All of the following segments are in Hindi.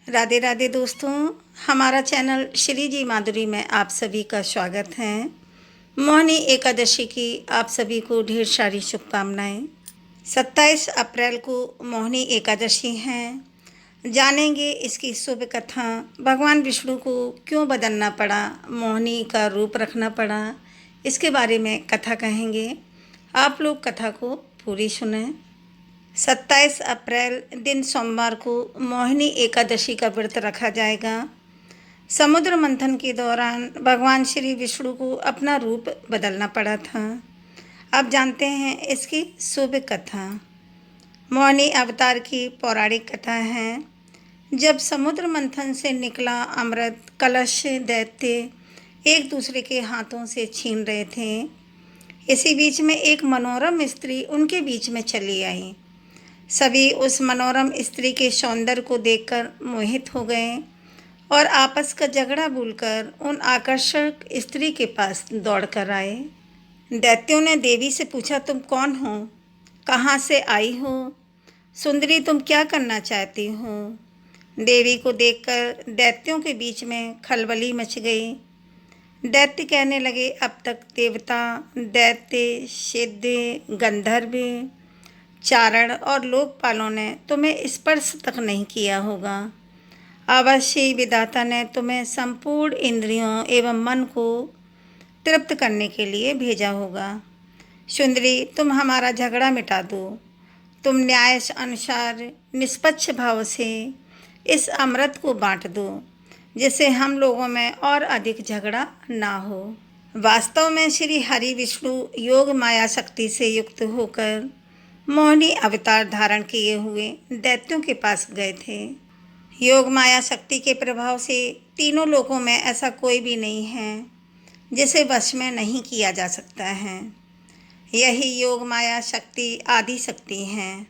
राधे राधे दोस्तों, हमारा चैनल श्री जी माधुरी में आप सभी का स्वागत है। मोहिनी एकादशी की आप सभी को ढेर सारी शुभकामनाएं। 27 अप्रैल को मोहिनी एकादशी है। जानेंगे इसकी शुभ कथा। भगवान विष्णु को क्यों बदलना पड़ा, मोहिनी का रूप रखना पड़ा, इसके बारे में कथा कहेंगे। आप लोग कथा को पूरी सुनें। 27 अप्रैल दिन सोमवार को मोहिनी एकादशी का व्रत रखा जाएगा। समुद्र मंथन के दौरान भगवान श्री विष्णु को अपना रूप बदलना पड़ा था। अब जानते हैं इसकी शुभ कथा। मोहिनी अवतार की पौराणिक कथा है। जब समुद्र मंथन से निकला अमृत कलश दैत्य एक दूसरे के हाथों से छीन रहे थे। इसी बीच में एक मनोरम स्त्री उनके बीच में चली आई। सभी उस मनोरम स्त्री के सौंदर्य को देखकर मोहित हो गए और आपस का झगड़ा भूलकर उन आकर्षक स्त्री के पास दौड़कर आए। दैत्यों ने देवी से पूछा, तुम कौन हो, कहाँ से आई हो, सुंदरी तुम क्या करना चाहती हो। देवी को देखकर दैत्यों के बीच में खलबली मच गई। दैत्य कहने लगे, अब तक देवता, दैत्य, सिद्ध, गंधर्व, चारण और लोकपालों ने तुम्हें स्पर्श तक नहीं किया होगा। अवश्य विधाता ने तुम्हें संपूर्ण इंद्रियों एवं मन को तृप्त करने के लिए भेजा होगा। सुंदरी, तुम हमारा झगड़ा मिटा दो। तुम न्याय अनुसार निष्पक्ष भाव से इस अमृत को बांट दो, जिससे हम लोगों में और अधिक झगड़ा ना हो। वास्तव में श्री हरि विष्णु योग माया शक्ति से युक्त होकर मोहिनी अवतार धारण किए हुए दैत्यों के पास गए थे। योग माया शक्ति के प्रभाव से तीनों लोकों में ऐसा कोई भी नहीं है जिसे वश में नहीं किया जा सकता है। यही योग माया शक्ति आदि शक्ति है।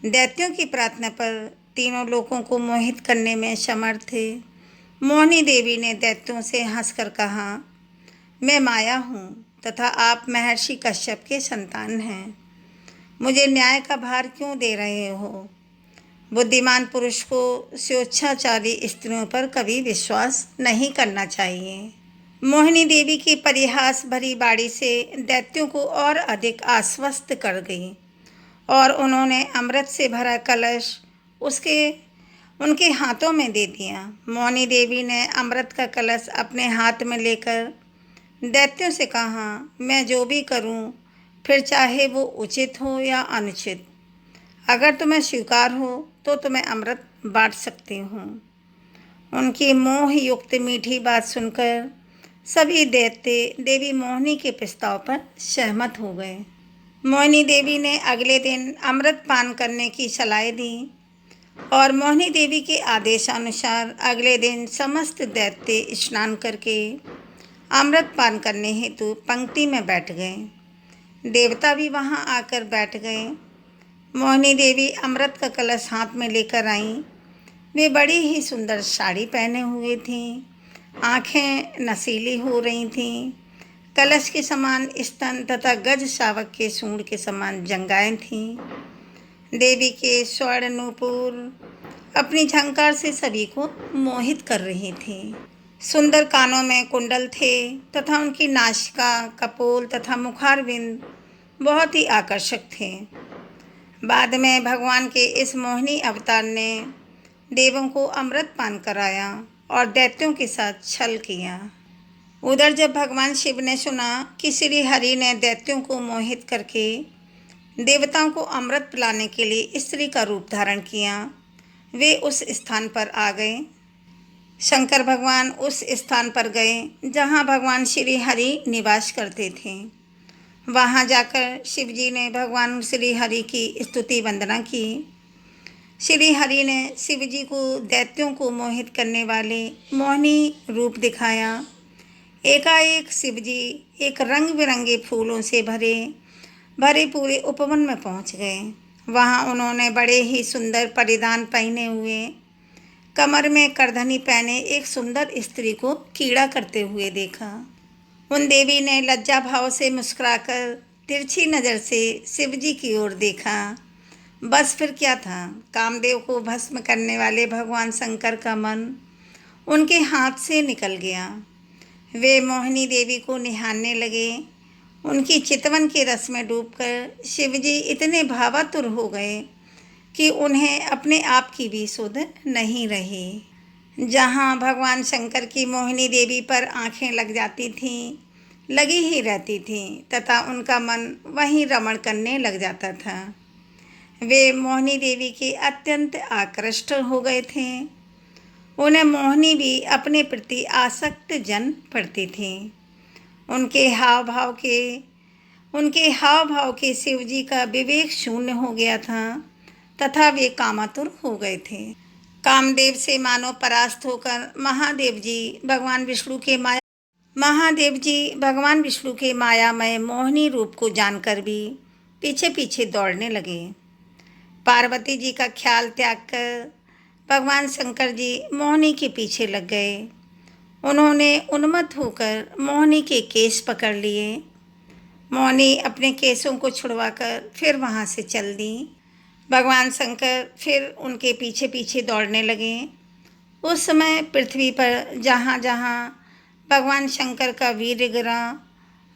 दैत्यों की प्रार्थना पर तीनों लोकों को मोहित करने में समर्थ थे। मोहिनी देवी ने दैत्यों से हंसकर कहा, मैं माया हूँ तथा आप महर्षि कश्यप के संतान हैं। मुझे न्याय का भार क्यों दे रहे हो। बुद्धिमान पुरुष को स्वेच्छाचारी स्त्रियों पर कभी विश्वास नहीं करना चाहिए। मोहिनी देवी की परिहास भरी बाणी से दैत्यों को और अधिक आश्वस्त कर गई और उन्होंने अमृत से भरा कलश उनके हाथों में दे दिया। मोहिनी देवी ने अमृत का कलश अपने हाथ में लेकर दैत्यों से कहा, मैं जो भी करूं, फिर चाहे वो उचित हो या अनुचित, अगर तुम्हें स्वीकार हो तो तुम्हें अमृत बांट सकती हूँ। उनकी मोह युक्त मीठी बात सुनकर सभी दैत्य देवी मोहिनी के प्रस्ताव पर सहमत हो गए। मोहिनी देवी ने अगले दिन अमृत पान करने की सलाह दी और मोहिनी देवी के आदेशानुसार अगले दिन समस्त दैत्य स्नान करके अमृत पान करने हेतु पंक्ति में बैठ गए। देवता भी वहां आकर बैठ गए। मोहिनी देवी अमृत का कलश हाथ में लेकर आईं। वे बड़ी ही सुंदर साड़ी पहने हुए थीं। आँखें नशीली हो रही थीं। कलश के समान स्तन तथा गज शावक के सूंड के समान जंघाएं थीं। देवी के स्वर्ण नूपुर अपनी झंकार से सभी को मोहित कर रही थी। सुंदर कानों में कुंडल थे तथा उनकी नासिका, कपोल तथा मुखारविंद बहुत ही आकर्षक थे। बाद में भगवान के इस मोहिनी अवतार ने देवों को अमृत पान कराया और दैत्यों के साथ छल किया। उधर जब भगवान शिव ने सुना कि श्री हरि ने दैत्यों को मोहित करके देवताओं को अमृत पिलाने के लिए स्त्री का रूप धारण किया, वे उस स्थान पर आ गए। शंकर भगवान उस स्थान पर गए जहाँ भगवान श्री हरि निवास करते थे। वहाँ जाकर शिवजी ने भगवान श्री हरि की स्तुति वंदना की। श्री हरि ने शिवजी को दैत्यों को मोहित करने वाले मोहिनी रूप दिखाया। एकाएक शिवजी एक रंग बिरंगे फूलों से भरे पूरे उपवन में पहुँच गए। वहाँ उन्होंने बड़े ही सुंदर परिधान पहने हुए, कमर में करधनी पहने एक सुंदर स्त्री को कीड़ा करते हुए देखा। उन देवी ने लज्जा भाव से मुस्कुराकर तिरछी नज़र से शिवजी की ओर देखा। बस फिर क्या था, कामदेव को भस्म करने वाले भगवान शंकर का मन उनके हाथ से निकल गया। वे मोहिनी देवी को निहारने लगे। उनकी चितवन के रस में डूबकर शिवजी इतने भावातुर हो गए कि उन्हें अपने आप की भी सुध नहीं रही। जहाँ भगवान शंकर की मोहिनी देवी पर आंखें लग जाती थीं, लगी ही रहती थीं तथा उनका मन वहीं रमण करने लग जाता था। वे मोहिनी देवी के अत्यंत आकृष्ट हो गए थे। उन्हें मोहिनी भी अपने प्रति आसक्त जन पड़ती थी। उनके हाव भाव के शिवजी का विवेक शून्य हो गया था तथा वे कामातुर हो गए थे। कामदेव से मानो परास्त होकर महादेव जी भगवान विष्णु के मायामय मोहिनी रूप को जानकर भी पीछे पीछे दौड़ने लगे। पार्वती जी का ख्याल त्याग कर भगवान शंकर जी मोहिनी के पीछे लग गए। उन्होंने उन्मत्त होकर मोहिनी के केस पकड़ लिए। मोहिनी अपने केसों को छुड़वाकर फिर वहाँ से चल दी। भगवान शंकर फिर उनके पीछे पीछे दौड़ने लगे। उस समय पृथ्वी पर जहाँ जहाँ भगवान शंकर का वीर्य गिरा,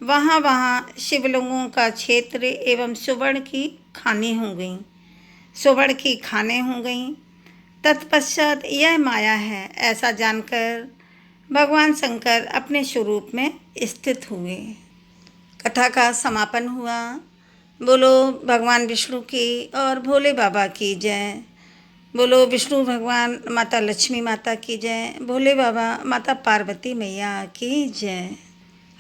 वहाँ वहाँ शिवलिंगों का क्षेत्र एवं सुवर्ण की खानें हो गईं। तत्पश्चात यह माया है ऐसा जानकर भगवान शंकर अपने स्वरूप में स्थित हुए। कथा का समापन हुआ। बोलो भगवान विष्णु की और भोले बाबा की जय। बोलो विष्णु भगवान माता लक्ष्मी माता की जय। भोले बाबा माता पार्वती मैया की जय।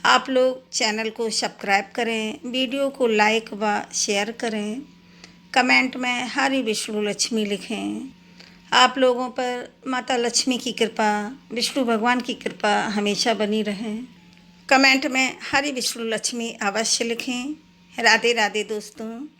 आप लोग चैनल को सब्सक्राइब करें, वीडियो को लाइक व शेयर करें, कमेंट में हरि विष्णु लक्ष्मी लिखें। आप लोगों पर माता लक्ष्मी की कृपा, विष्णु भगवान की कृपा हमेशा बनी रहे। कमेंट में हरि विष्णु लक्ष्मी अवश्य लिखें। राधे राधे दोस्तों।